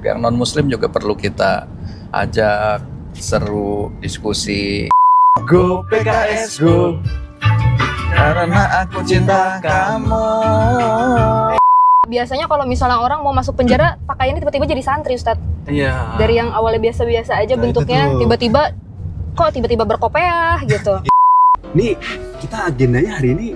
yang non muslim juga perlu kita ajak seru diskusi. Go PKS go, Karena aku cinta kamu. Biasanya kalau misalnya orang mau masuk penjara, pakaiannya tiba-tiba jadi santri, Ustadz. Iya. Dari yang awalnya biasa-biasa aja bentuknya, tiba-tiba berkopeah gitu. nih kita agendanya hari ini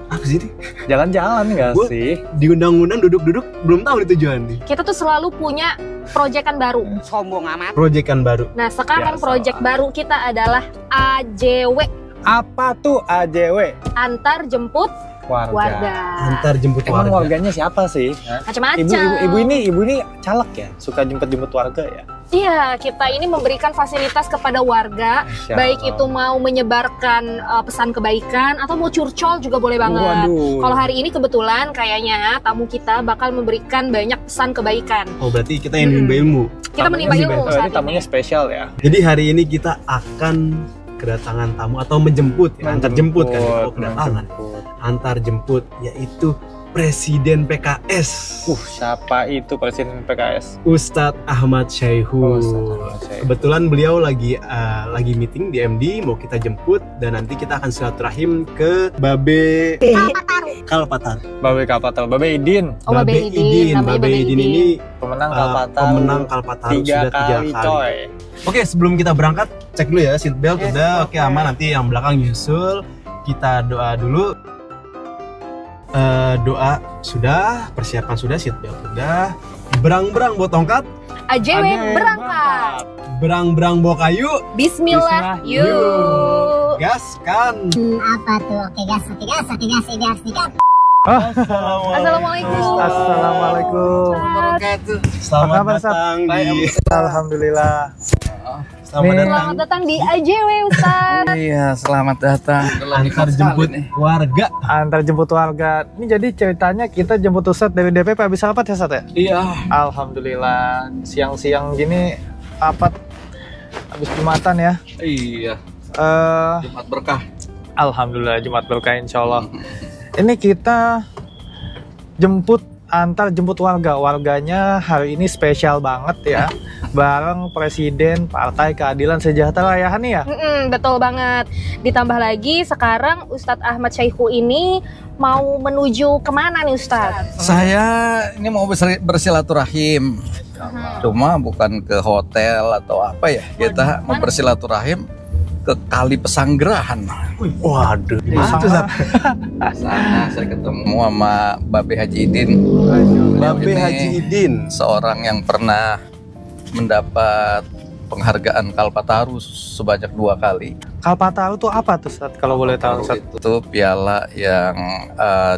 apa sih nih? Jalan-jalan nggak Gua sih? Di undang-undang duduk-duduk belum tahu nih tujuan nih. Kita tuh selalu punya proyekan baru. Sombong amat. Proyekan baru. Nah, sekarang Biasa proyek lah. baru kita adalah AJW, Apa tuh AJW? antar jemput warga. Antar jemput Emang warga. warganya siapa sih? Macam-macam. Ibu ini caleg ya? Suka jemput-jemput warga ya? Iya, kita ini memberikan fasilitas kepada warga, Masya baik Allah. itu mau menyebarkan pesan kebaikan atau mau curcol juga boleh banget. Waduh. Kalau hari ini kebetulan kayaknya tamu kita bakal memberikan banyak pesan kebaikan. Oh berarti kita yang menimba ilmu. Kita menimba ilmu Oh, saat ini tamunya spesial ya? Jadi hari ini kita akan kedatangan tamu atau menjemput ya, antar jemput kan ya, oh, kedatangan. Antar jemput yaitu Presiden PKS. Siapa itu Presiden PKS? Ustadz Ahmad Syaihu. Ustadz. Kebetulan beliau lagi meeting di MD, mau kita jemput dan nanti kita akan silaturahim ke Babe Kalpatar. Babe Kalpatar, Babe Idin, Oh, Babe Idin, namanya Babe Idin ini pemenang Kalpatar. pemenang Kalpatar tiga sudah 3 kali, kali. coy. Oke, sebelum kita berangkat cek dulu ya seatbelt udah. Oke, aman, nanti yang belakang nyusul. Kita doa dulu. Doa sudah, persiapan sudah, seatbelt sudah. Berang-berang bawa tongkat, AJW berangkat. berang-berang bawa kayu. Bismillah, Bismillah, yuk. Gaskan. Apa tuh? Oke gas, gas. Assalamualaikum. Assalamualaikum. Selamat kabar, Ustaz? datang di Alhamdulillah. Selamat datang di AJW, Ustadz. Iya, selamat datang. antar jemput warga. Antar jemput warga. Ini jadi ceritanya kita jemput Ustadz dari DPP habis rapat ya, Ustadz ya? Iya. Alhamdulillah. Siang-siang gini rapat habis Jumatan ya. Iya. Eh, Jumat berkah. Alhamdulillah Jumat berkah insyaallah. Ini kita antar jemput warga. Warganya hari ini spesial banget ya. Bareng Presiden Partai Keadilan Sejahtera ya Hani ya. Betul banget. Ditambah lagi sekarang Ustadz Ahmad Syaihu ini mau menuju kemana nih Ustadz? Saya ini mau bersilaturahim. Cuma bukan ke hotel atau apa ya. Kita mau bersilaturahim ke Kali Pesanggerahan. Waduh, gimana tuh, Zat? Sana saya ketemu sama Babe Haji Idin. Babe Ini Haji Idin. seorang yang pernah mendapat penghargaan Kalpataru sebanyak 2 kali. Kalpataru itu apa tuh Ustadz kalau boleh tahu Ustadz? Itu piala yang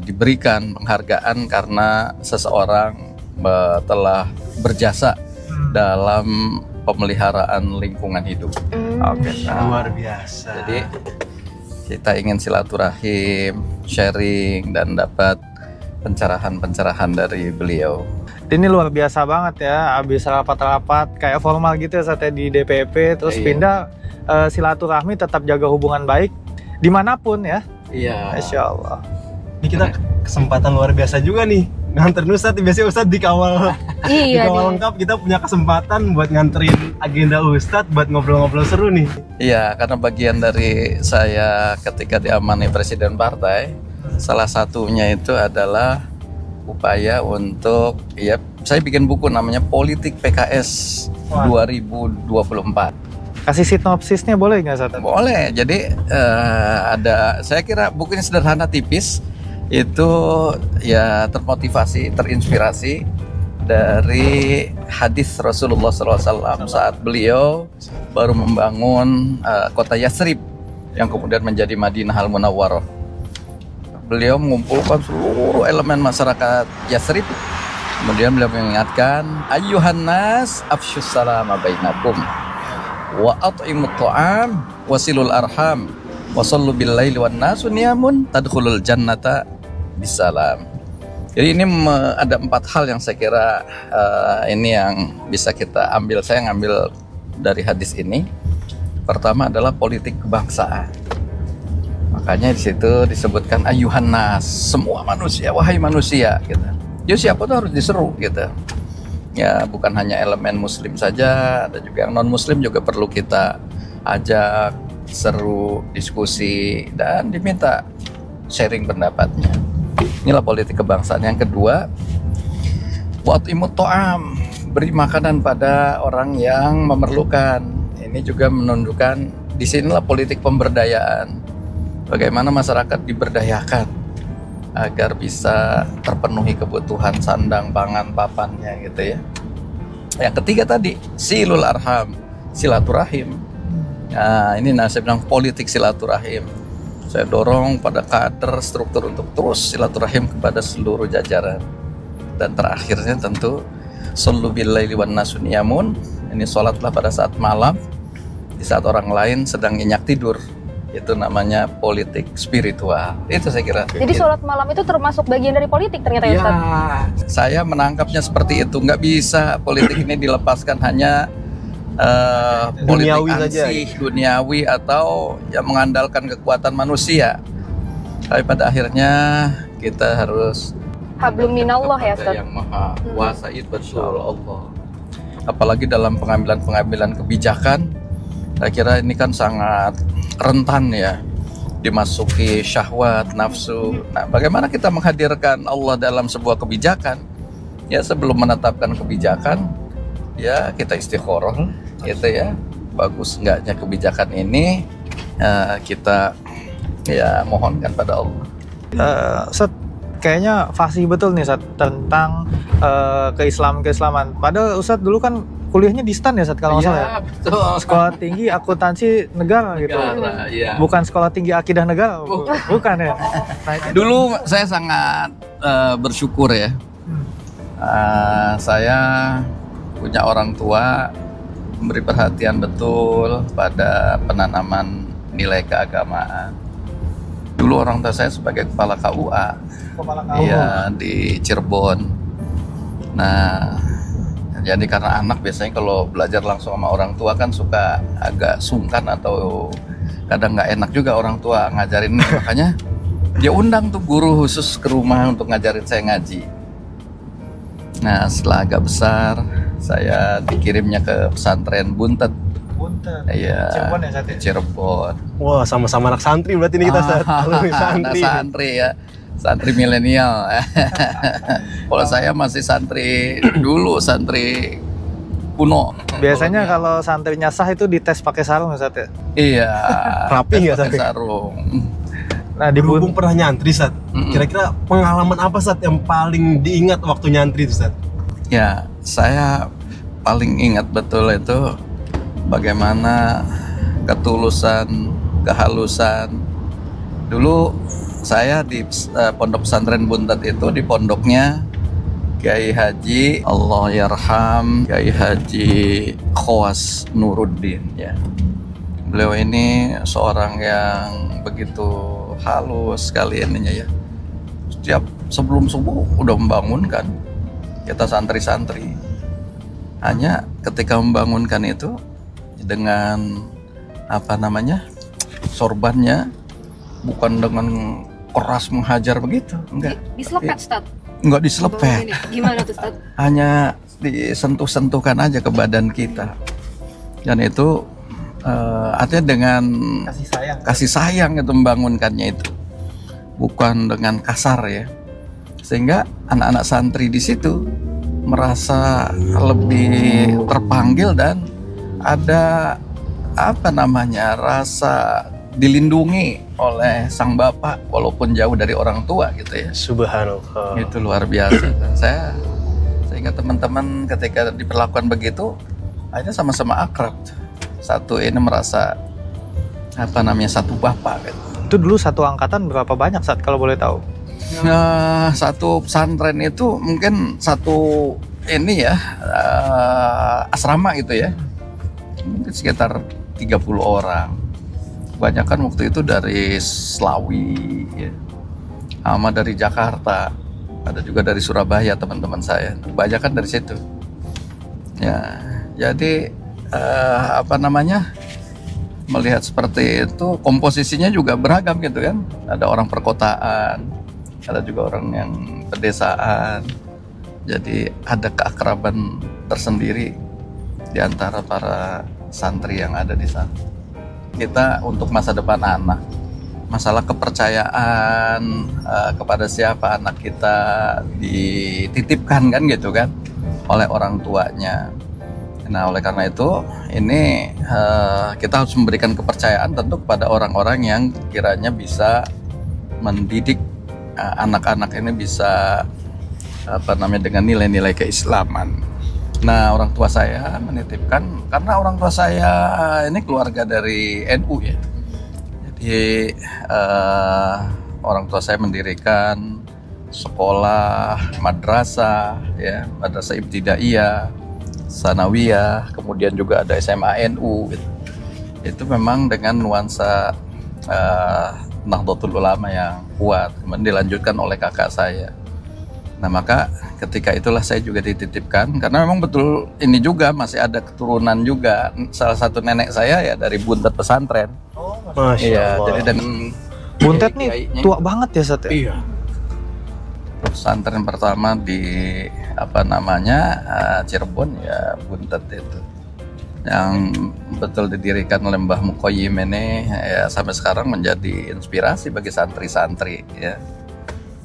diberikan penghargaan karena seseorang telah berjasa dalam pemeliharaan lingkungan hidup. Oke. Luar biasa. Jadi kita ingin silaturahim, sharing dan dapat pencerahan-pencerahan dari beliau. Ini luar biasa banget ya, habis rapat-rapat kayak formal gitu ya saat di DPP, terus Iya. pindah silaturahmi, tetap jaga hubungan baik dimanapun ya. Iya. Masya Allah. Ini kita kesempatan luar biasa juga nih. Nganterin Ustadz, biasanya Ustadz dikawal Iya dikawal nih. lengkap. Kita punya kesempatan buat nganterin agenda Ustadz buat ngobrol-ngobrol seru nih. Iya, karena bagian dari saya ketika diamani Presiden Partai, salah satunya itu adalah upaya untuk, ya, saya bikin buku namanya Politik PKS 2024. Kasih sinopsisnya boleh nggak Ustadz? Boleh. Jadi saya kira bukunya sederhana, tipis. Itu ya termotivasi, terinspirasi dari hadis Rasulullah SAW saat beliau baru membangun kota Yathrib yang kemudian menjadi Madinah Al-Munawwarah. Beliau mengumpulkan seluruh elemen masyarakat Yathrib. Kemudian beliau mengingatkan, ayyuhan nas afsyus salama bainakum wa at'imut ta'am wasilul arham wa sallu bil laili wan nasu niyamun tadkhulul jannata bisalam. Jadi ini ada 4 hal yang saya kira ini yang bisa kita ambil. Saya ngambil dari hadis ini. Pertama adalah politik kebangsaan. Makanya di situ disebutkan ayuhan nas, semua manusia, wahai manusia gitu. Jadi siapa tuh harus diseru gitu. Ya, bukan hanya elemen muslim saja, ada juga yang non muslim juga perlu kita ajak seru, diskusi, dan diminta sharing pendapatnya. Inilah politik kebangsaan. Yang kedua, wa'timut ta'am, beri makanan pada orang yang memerlukan. Ini juga menunjukkan disinilah politik pemberdayaan. Bagaimana masyarakat diberdayakan agar bisa terpenuhi kebutuhan sandang, pangan, papannya gitu ya. Yang ketiga tadi, silul arham, silaturahim. Nah, ini saya bilang politik silaturahim. Saya dorong pada kader struktur untuk terus silaturahim kepada seluruh jajaran. Dan terakhirnya tentu shollu billaili wan nasu niyamun. Ini sholatlah pada saat malam, di saat orang lain sedang nyenyak tidur. Itu namanya politik spiritual. Itu saya kira. Jadi sholat malam itu termasuk bagian dari politik ternyata ya Ustaz? Saya menangkapnya seperti itu. Nggak bisa politik ini dilepaskan hanya politik Duniawi ansih, duniawi atau yang mengandalkan kekuatan manusia. Tapi pada akhirnya kita harus Hablum minallah ya Ustaz? yang maha kuasa itu betul Allah. Apalagi dalam pengambilan kebijakan, saya kira ini kan sangat rentan ya, dimasuki syahwat, nafsu. Nah, bagaimana kita menghadirkan Allah dalam sebuah kebijakan? Ya, sebelum menetapkan kebijakan, ya kita istikharah, gitu ya. Bagus enggaknya kebijakan ini, kita ya mohonkan pada Allah. Ustaz, kayaknya fasih betul nih Ustaz tentang keislaman. Padahal Ustaz dulu kan kuliahnya di STAN ya Ustaz kalau nggak salah ya? Betul. Sekolah Tinggi Akuntansi Negara gitu. Iya. Bukan Sekolah Tinggi Akidah Negara. Bukan ya. Nah, itu Dulu saya sangat bersyukur ya. Saya punya orang tua memberi perhatian betul pada penanaman nilai keagamaan. Dulu orang tua saya sebagai kepala KUA, kepala iya, di Cirebon. Nah, jadi karena anak biasanya kalau belajar langsung sama orang tua kan suka agak sungkan atau kadang nggak enak juga orang tua ngajarin. Makanya dia undang tuh guru khusus ke rumah untuk ngajarin saya ngaji. Nah, setelah agak besar, saya dikirimnya ke pesantren Buntet. Iya, Cirebon ya Ustaz ya? Cirebon. Wah, sama-sama anak santri berarti ini kita Ustaz. Anak santri ya, santri milenial. Kalau saya masih santri dulu, santri kuno. Biasanya kalau santrinya sah itu dites pakai sarung Ustaz ya? Iya, Rapi nggak, pakai Sat? sarung. Nah, Berhubung pernah nyantri Ustaz, kira-kira pengalaman apa Ustaz yang paling diingat waktu nyantri itu Ustaz? Ya, saya paling ingat betul itu bagaimana ketulusan, kehalusan. Dulu saya di pondok pesantren Buntet itu, di pondoknya Kiai Haji Allahyarham Kiai Haji Khawas Nuruddin ya. Beliau ini seorang yang begitu halus sekali ininya ya. Setiap sebelum subuh udah membangunkan kita santri-santri. Hanya ketika membangunkan itu dengan apa namanya, sorbannya bukan dengan keras menghajar begitu, enggak. Diselepet Ustaz? Enggak diselepet. Gimana tuh Ustaz? Hanya disentuh-sentuhkan aja ke badan kita. Dan itu artinya dengan kasih sayang itu membangunkannya itu, bukan dengan kasar ya. Sehingga anak-anak santri di situ merasa lebih terpanggil dan ada apa namanya, rasa dilindungi oleh sang bapak walaupun jauh dari orang tua gitu ya. Subhanallah. Itu luar biasa. Saya ingat teman-teman ketika diperlakukan begitu, akhirnya sama-sama akrab. Satu ini merasa apa namanya, satu bapak gitu. itu dulu satu angkatan berapa banyak Ustaz kalau boleh tahu? Nah, satu pesantren itu mungkin satu ini ya, asrama gitu ya, mungkin sekitar 30 orang. Kebanyakan waktu itu dari Slawi ya, sama dari Jakarta, ada juga dari Surabaya teman-teman saya. Kebanyakan dari situ ya. Jadi apa namanya, melihat seperti itu, komposisinya juga beragam gitu kan. Ada orang perkotaan, ada juga orang yang pedesaan. Jadi ada keakraban tersendiri di antara para santri yang ada di sana. Kita untuk masa depan anak, masalah kepercayaan kepada siapa anak kita dititipkan kan gitu kan oleh orang tuanya. Nah, oleh karena itu ini kita harus memberikan kepercayaan tentu kepada orang-orang yang kiranya bisa mendidik anak-anak ini bisa dengan nilai-nilai keislaman. Nah, orang tua saya menitipkan karena orang tua saya ini keluarga dari NU ya. Jadi orang tua saya mendirikan sekolah, madrasah ya, madrasah ibtidaiyah, sanawiyah, kemudian juga ada SMA NU gitu. Itu memang dengan nuansa Nahdlatul Ulama yang kuat, kemudian dilanjutkan oleh kakak saya. Nah, maka ketika itulah saya juga dititipkan karena memang betul ini juga masih ada keturunan juga. Salah satu nenek saya ya dari Buntet pesantren. Oh, Masya Iya, Allah. jadi dengan Buntet nih kiainya tua banget ya Sat ya? Iya. pesantren pertama di Cirebon ya Buntet itu. Yang betul didirikan oleh Mbah Muqayyim ini ya sampai sekarang menjadi inspirasi bagi santri-santri ya.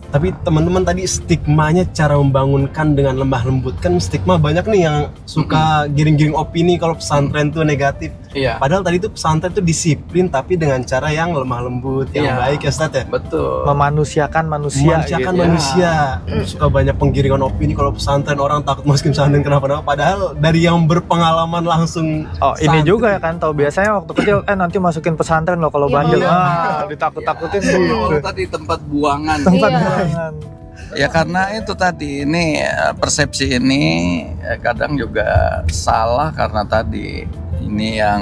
Tapi teman-teman tadi stigmanya cara membangunkan dengan lemah lembut, kan stigma banyak nih yang suka giring-giring opini kalau pesantren tuh negatif. Iya. Padahal tadi tuh pesantren tuh disiplin tapi dengan cara yang lemah lembut, yang Iya. baik ya Ustaz ya. Betul. Memanusiakan manusia Memanusiakan gitu ya. manusia. Suka banyak penggiringan opini kalau pesantren orang takut masukin pesantren kenapa-napa. Padahal dari yang berpengalaman langsung. Oh ini santri. juga ya kan, tahu biasanya waktu kecil nanti masukin pesantren loh kalau Iya. bandel. Iya. Ditakut-takutin Ya, gitu. tadi tempat buangan. Tempat Iya. buangan. Ya karena itu tadi ini persepsi ini kadang juga salah karena tadi ini yang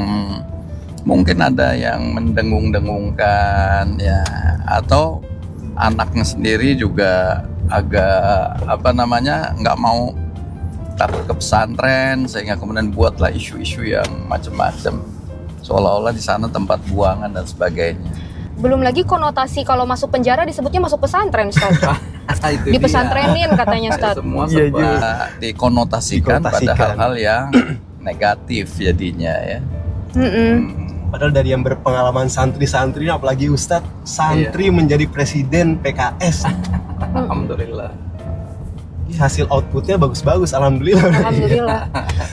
mungkin ada yang mendengung-dengungkan ya atau anaknya sendiri juga agak nggak mau takut ke pesantren sehingga kemudian buatlah isu-isu yang macam-macam seolah-olah di sana tempat buangan dan sebagainya. Belum lagi konotasi kalau masuk penjara disebutnya masuk pesantren, Ustaz. Itu Di dia. pesantrenin katanya, Ustaz. Semua Iya, serba dikonotasikan pada Dikonotasikan. hal-hal yang negatif jadinya ya. Padahal dari yang berpengalaman santri-santri, apalagi Ustadz, santri menjadi presiden PKS. Alhamdulillah. Hasil outputnya bagus-bagus, alhamdulillah. Alhamdulillah.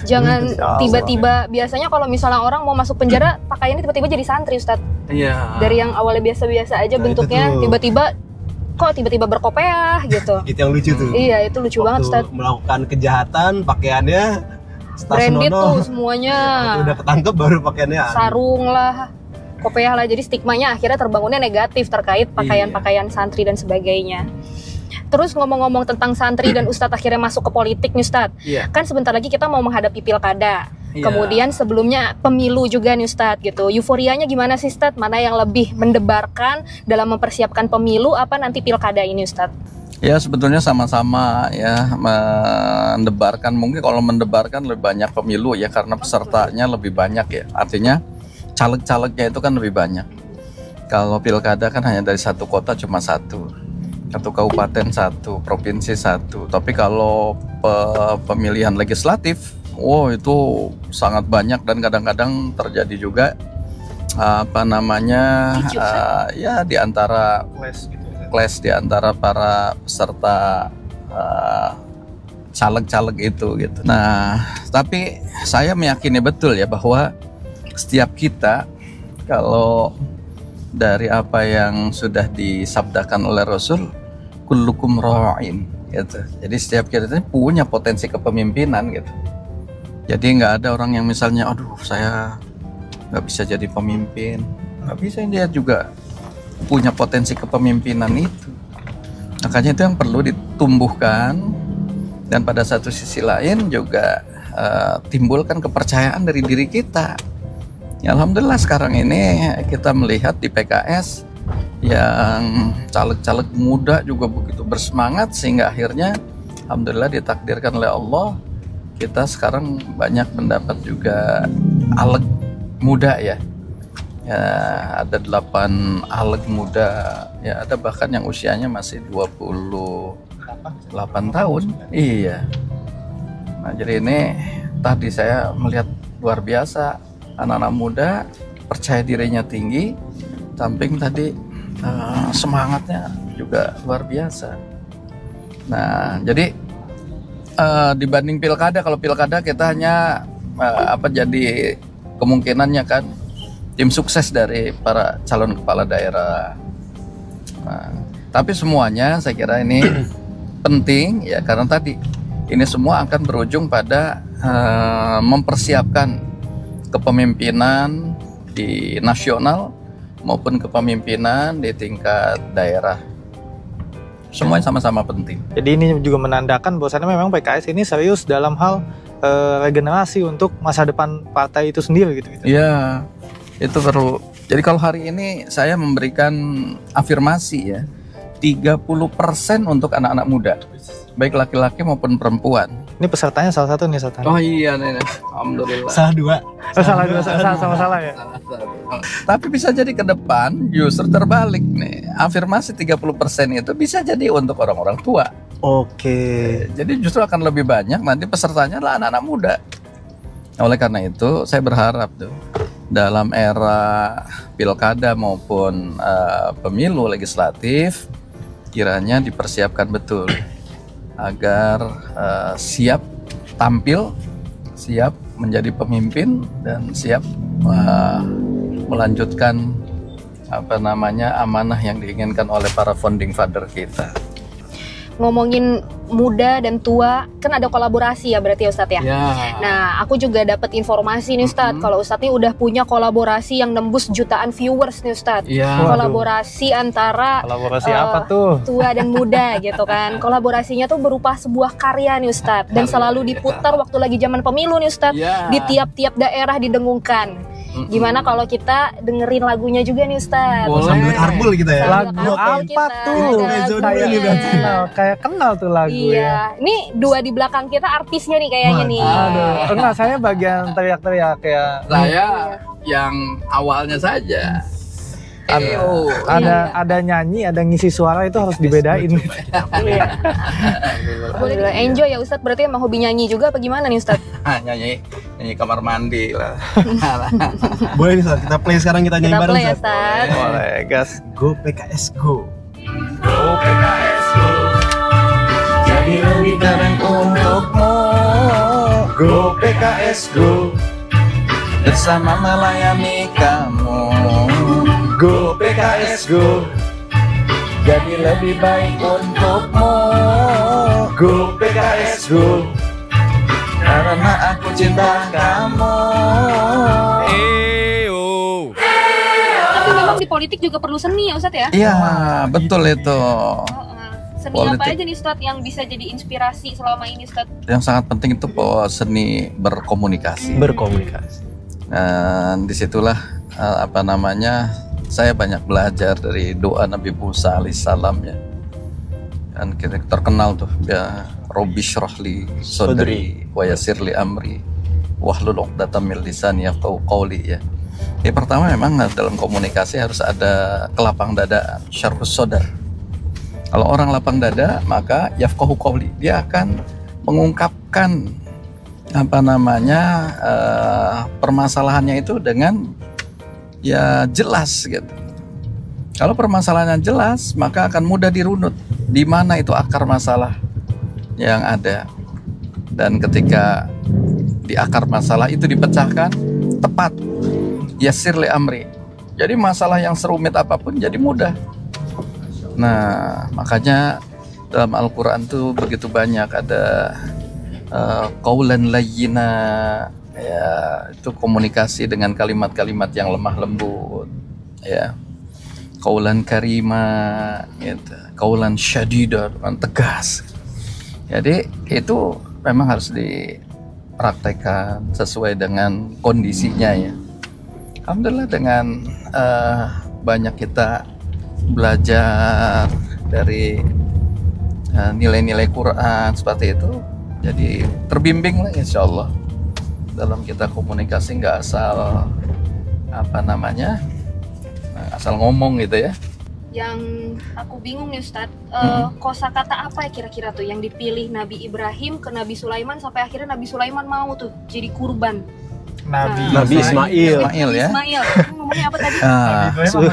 Jangan Insya Allah. tiba-tiba, biasanya kalau misalnya orang mau masuk penjara, pakaiannya tiba-tiba jadi santri, Ustaz. Iya. Dari yang awalnya biasa-biasa aja Nah, bentuknya, itu tuh. tiba-tiba berkopeah gitu. Itu yang lucu tuh. Iya, itu lucu banget, Ustaz. Melakukan kejahatan, pakaiannya Branded Stasiono. tuh semuanya. Waktu udah ketangkep baru pakaiannya. Sarung lah, kopiah lah. Jadi stigmanya akhirnya terbangunnya negatif terkait pakaian-pakaian santri dan sebagainya. Terus ngomong-ngomong tentang santri dan Ustadz akhirnya masuk ke politik nih Ustadz. Iya. Kan sebentar lagi kita mau menghadapi pilkada. Iya. Kemudian sebelumnya pemilu juga nih Ustadz gitu. Euforianya gimana sih Ustadz? Mana yang lebih mendebarkan dalam mempersiapkan pemilu apa nanti pilkada ini Ustadz? Ya sebetulnya sama-sama ya mendebarkan, mungkin kalau mendebarkan lebih banyak pemilu ya karena pesertanya lebih banyak ya. Artinya caleg-calegnya itu kan lebih banyak. Kalau pilkada kan hanya dari satu kota cuma satu kabupaten satu, provinsi satu. Tapi kalau pemilihan legislatif, itu sangat banyak dan kadang-kadang terjadi juga ya di antara clash di antara para peserta caleg-caleg itu gitu. Nah, tapi saya meyakini betul ya bahwa setiap kita kalau dari apa yang sudah disabdakan oleh Rasul, kullukum ra'in gitu. Jadi setiap kita ini punya potensi kepemimpinan gitu. Jadi nggak ada orang yang misalnya, aduh saya nggak bisa jadi pemimpin, nggak bisa, dia juga punya potensi kepemimpinan itu. Makanya itu yang perlu ditumbuhkan dan pada satu sisi lain juga timbulkan kepercayaan dari diri kita. Ya, alhamdulillah sekarang ini kita melihat di PKS yang caleg-caleg muda juga begitu bersemangat sehingga akhirnya alhamdulillah ditakdirkan oleh Allah kita sekarang banyak mendapat juga aleg muda ya. Ya, ada 8 aleg muda, ya ada bahkan yang usianya masih 20 8 tahun. Iya. Nah, jadi ini tadi saya melihat luar biasa, anak-anak muda percaya dirinya tinggi, samping tadi semangatnya juga luar biasa. Nah, jadi dibanding pilkada, kalau pilkada kita hanya jadi kemungkinannya kan tim sukses dari para calon kepala daerah. Nah, tapi semuanya saya kira ini penting ya, karena tadi ini semua akan berujung pada mempersiapkan kepemimpinan di nasional maupun kepemimpinan di tingkat daerah. Semuanya sama-sama penting. Jadi ini juga menandakan bahwasannya memang PKS ini serius dalam hal regenerasi untuk masa depan partai itu sendiri gitu. Iya, itu perlu. Jadi kalau hari ini saya memberikan afirmasi ya, 30% untuk anak-anak muda, baik laki-laki maupun perempuan. Ini pesertanya salah satu nih, Satan. Oh iya nih, alhamdulillah. Salah dua. Salah ya. Tapi bisa jadi ke depan justru terbalik nih. Afirmasi 30% itu bisa jadi untuk orang-orang tua. Oke. Jadi justru akan lebih banyak nanti pesertanya adalah anak-anak muda. Oleh karena itu saya berharap tuh dalam era pilkada maupun pemilu legislatif kiranya dipersiapkan betul agar siap tampil, siap menjadi pemimpin dan siap melanjutkan amanah yang diinginkan oleh para founding father kita. Ngomongin muda dan tua, kan ada kolaborasi ya berarti ya Ustadz ya? Ya. Nah, aku juga dapat informasi nih Ustadz, kalau Ustadz nih udah punya kolaborasi yang nembus jutaan viewers nih Ustadz. Ya. Kolaborasi antara apa tuh? tua dan muda gitu kan. Kolaborasinya tuh berupa sebuah karya nih Ustadz, dan selalu diputar waktu lagi zaman pemilu nih Ustadz. Ya. Di tiap-tiap daerah didengungkan. Gimana kalau kita dengerin lagunya juga nih Ustadz? Boleh. Sambil karbul kita ya. Sambil Lagu karbul apa kita. tuh? Ada Kayak kenal tuh lagu Iya, ya. ini dua di belakang kita artisnya nih kayaknya nih. Aduh, enggak, saya bagian teriak-teriak kayak Saya yang awalnya saja. ada nyanyi, ada ngisi suara, itu harus dibedain. Boleh enjoy ya Ustadz, berarti emang hobi nyanyi juga apa gimana nih Ustadz? nyanyi kamar mandi lah. Boleh nih Ustaz, kita play sekarang, kita nyanyi Kita bareng play ya Ustaz. Ustadz. Boleh, gas. Go PKS Go. Oh PKS Go, jadi lebih keren untukmu. Go PKS Go, bersama melayani kamu. Go PKS Go, jadi lebih baik untukmu. Go PKS Go, karena aku cinta kamu. Tapi memang di politik juga perlu seni ya Ustadz ya? Iya, betul itu. Seni apa Politik. aja nih Ustadz yang bisa jadi inspirasi selama ini Ustadz? Yang sangat penting itu seni berkomunikasi. Berkomunikasi. Dan disitulah saya banyak belajar dari doa Nabi Musa alaihissalam ya. Dan kita terkenal tuh ya, Robbi syrahli sodri wa yassirli amri wahlul 'uqdatam min lisani yafqahu qawli ya. Yang pertama memang dalam komunikasi harus ada kelapang dadaan, syarhus sodar. Kalau orang lapang dada maka yafqahu qawli, dia akan mengungkapkan permasalahannya itu dengan ya jelas gitu. Kalau permasalahannya jelas, maka akan mudah dirunut di mana itu akar masalah yang ada. Dan ketika di akar masalah itu dipecahkan tepat, yassir li amri. Jadi masalah yang serumit apapun jadi mudah. Nah, makanya dalam Al-Qur'an tuh begitu banyak ada qaulan layyina, ya, itu komunikasi dengan kalimat-kalimat yang lemah lembut, ya. Qaulan karima, gitu. Qaulan syadida, tegas. Jadi itu memang harus dipraktekkan sesuai dengan kondisinya ya. Alhamdulillah dengan banyak kita belajar dari nilai-nilai Quran seperti itu, jadi terbimbing lah insya Allah dalam kita komunikasi, nggak asal asal ngomong gitu ya. Yang aku bingung nih Ustadz, kosakata apa ya kira-kira tuh yang dipilih Nabi Ibrahim ke Nabi Sulaiman sampai akhirnya Nabi Sulaiman mau tuh jadi kurban? Nabi Ismail. Ismail ya. Ismail. Ngomongnya apa tadi?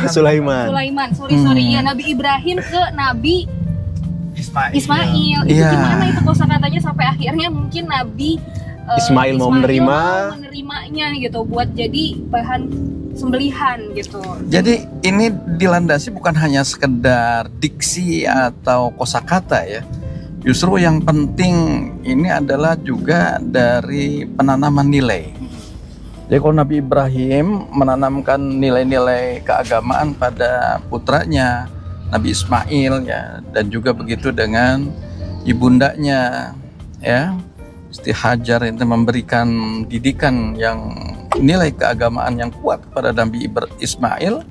Sulaiman. Sulaiman. Sorry. Iya, Nabi Ibrahim ke Nabi Ismail. Itu Iya. gimana itu kosakatanya sampai akhirnya mungkin Nabi Ismail mau menerimanya gitu buat jadi bahan sembelihan gitu. Jadi ini dilandasi bukan hanya sekedar diksi atau kosakata ya. Justru yang penting ini adalah juga dari penanaman nilai. Jadi kalau Nabi Ibrahim menanamkan nilai-nilai keagamaan pada putranya Nabi Ismail ya, dan juga begitu dengan ibundanya ya. Siti Hajar itu memberikan didikan yang nilai keagamaan yang kuat kepada Nabi Ismail,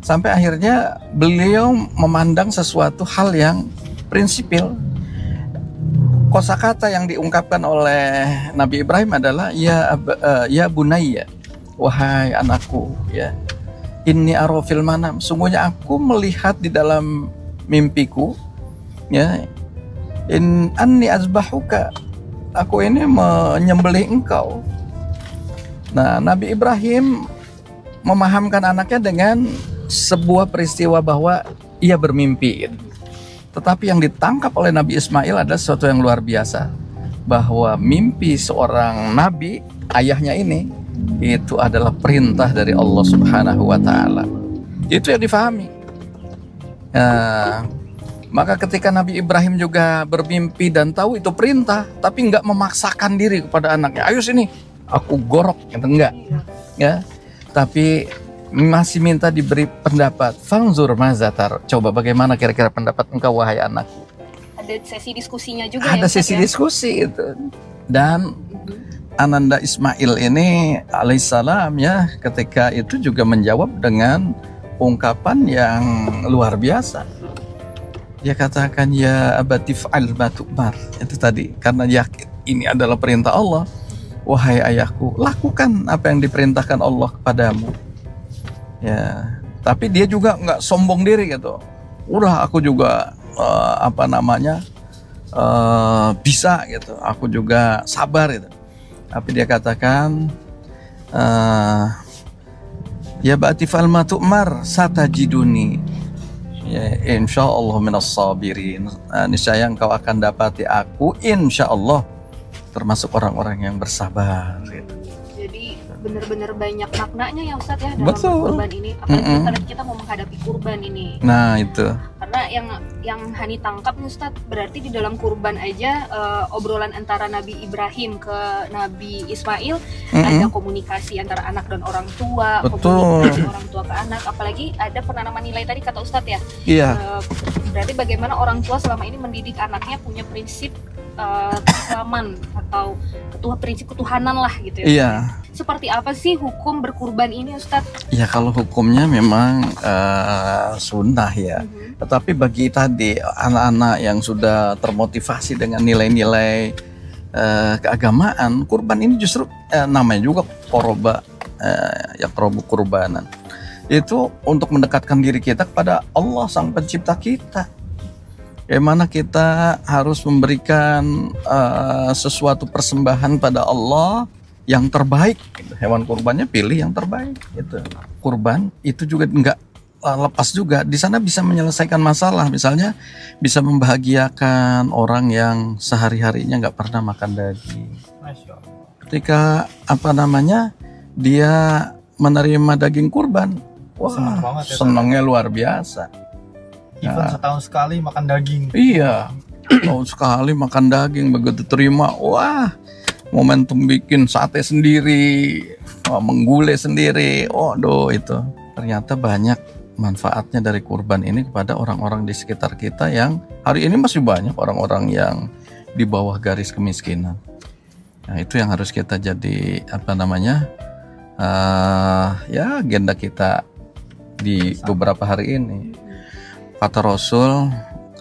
sampai akhirnya beliau memandang sesuatu hal yang prinsipil. Kosakata yang diungkapkan oleh Nabi Ibrahim adalah ya bunayya, wahai anakku ya, inni ara fil manam, sungguhnya aku melihat di dalam mimpiku ya, in anni azbahuka, aku ini menyembelih engkau. Nah, Nabi Ibrahim memahamkan anaknya dengan sebuah peristiwa bahwa ia bermimpi gitu. Tetapi yang ditangkap oleh Nabi Ismail adalah sesuatu yang luar biasa, bahwa mimpi seorang nabi, ayahnya ini, itu adalah perintah dari Allah Subhanahu wa Ta'ala. Itu yang difahami. Nah, maka ketika Nabi Ibrahim juga bermimpi dan tahu itu perintah, tapi nggak memaksakan diri kepada anaknya, ayo sini, aku gorok, gitu, enggak. Ya, tapi masih minta diberi pendapat. Fangzur mazatar, coba bagaimana kira-kira pendapat engkau wahai anakku. Ada sesi diskusinya juga. Ada sesi diskusi itu. Dan Ananda Ismail ini alaihissalam ya, ketika itu juga menjawab dengan ungkapan yang luar biasa. Dia katakan ya abatif al-matukmar, itu tadi, karena yakin ini adalah perintah Allah. Wahai ayahku, lakukan apa yang diperintahkan Allah kepadamu. Ya, tapi dia juga nggak sombong diri gitu. Udah aku juga bisa gitu. Aku juga sabar gitu. Tapi dia katakan ya ba'tifal ma tu'mar satajiduni. Ya, insyaallah minas sabirin. Niscaya engkau akan dapati aku insyaallah termasuk orang-orang yang bersabar gitu. Jadi benar-benar banyak maknanya ya Ustadz ya dalam Betul. kurban ini. Apalagi kita mau menghadapi kurban ini. Nah itu. Karena yang Hani tangkap nih Ustadz, berarti di dalam kurban aja obrolan antara Nabi Ibrahim ke Nabi Ismail ada komunikasi antara anak dan orang tua, Betul. komunikasi orang tua ke anak, apalagi ada penanaman nilai tadi kata Ustadz ya. Iya. Berarti bagaimana orang tua selama ini mendidik anaknya punya prinsip keislaman atau prinsip ketuhanan lah gitu ya. Iya. Seperti apa sih hukum berkurban ini Ustadz? Ya kalau hukumnya memang sunnah ya. Tetapi bagi tadi anak-anak yang sudah termotivasi dengan nilai-nilai keagamaan, kurban ini justru namanya juga qoroba, ya qorobu kurbanan. Itu untuk mendekatkan diri kita kepada Allah Sang Pencipta kita. Bagaimana kita harus memberikan sesuatu persembahan pada Allah yang terbaik. Hewan kurbannya pilih yang terbaik. Gitu. Kurban itu juga enggak lepas juga. Di sana bisa menyelesaikan masalah. Misalnya bisa membahagiakan orang yang sehari-harinya nggak pernah makan daging. Ketika dia menerima daging kurban, wah Senang banget ya, senangnya luar biasa. Even setahun sekali makan daging. Iya, tahun sekali makan daging, begitu terima, wah, momentum bikin sate sendiri, menggulai sendiri, itu ternyata banyak manfaatnya dari kurban ini kepada orang-orang di sekitar kita yang hari ini masih banyak orang-orang yang di bawah garis kemiskinan. Nah itu yang harus kita jadi agenda kita di beberapa hari ini. Kata Rasul,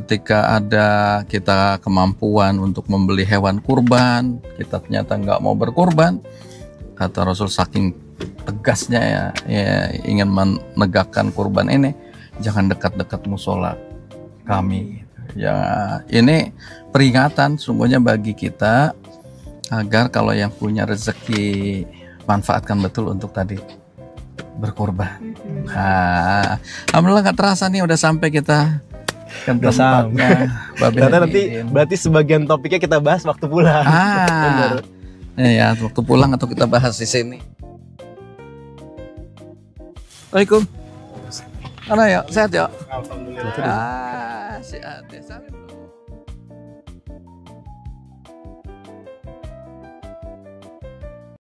ketika ada kita kemampuan untuk membeli hewan kurban, kita ternyata nggak mau berkurban, kata Rasul saking tegasnya ya ingin menegakkan kurban ini, jangan dekat-dekat musola kami. Ya, ini peringatan sungguhnya bagi kita agar kalau yang punya rezeki manfaatkan betul untuk tadi berkorban. Nah, alhamdulillah nggak terasa nih udah sampai kita ke Udah tempatnya Babe Ternyata nanti Hamidin. berarti sebagian topiknya kita bahas waktu pulang. Ya, waktu pulang atau kita bahas di sini. Assalamualaikum. Mana ya? Sehat ya? Alhamdulillah. Sehat ya. Salim.